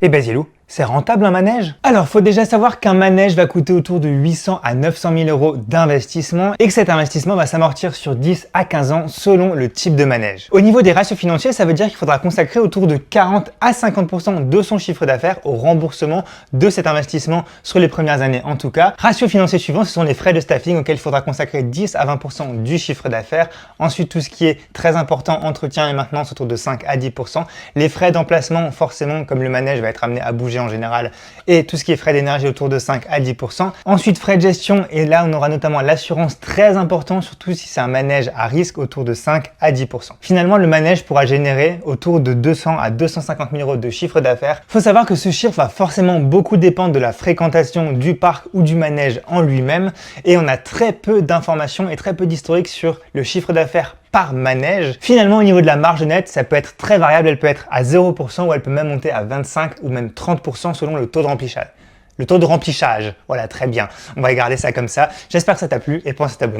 Eh ben Zilou, c'est rentable un manège? Alors, faut déjà savoir qu'un manège va coûter autour de 800 à 900 000 euros d'investissement et que cet investissement va s'amortir sur 10 à 15 ans selon le type de manège. Au niveau des ratios financiers, ça veut dire qu'il faudra consacrer autour de 40 à 50% de son chiffre d'affaires au remboursement de cet investissement sur les premières années en tout cas. Ratio financier suivant, ce sont les frais de staffing auxquels il faudra consacrer 10 à 20% du chiffre d'affaires. Ensuite, tout ce qui est très important, entretien et maintenance autour de 5 à 10%. Les frais d'emplacement, forcément, comme le manège va être amené à bouger en général, et tout ce qui est frais d'énergie autour de 5 à 10%. Ensuite, frais de gestion, et là on aura notamment l'assurance très important, surtout si c'est un manège à risque, autour de 5 à 10%. Finalement, le manège pourra générer autour de 200 à 250 000 euros de chiffre d'affaires. Il faut savoir que ce chiffre va forcément beaucoup dépendre de la fréquentation du parc ou du manège en lui-même, et on a très peu d'informations et très peu d'historique sur le chiffre d'affaires par manège. Finalement, au niveau de la marge nette, ça peut être très variable, elle peut être à 0% ou elle peut même monter à 25 ou même 30% selon le taux de remplissage. Le taux de remplissage, voilà, très bien. On va garder ça comme ça. J'espère que ça t'a plu et pense à t'abonner.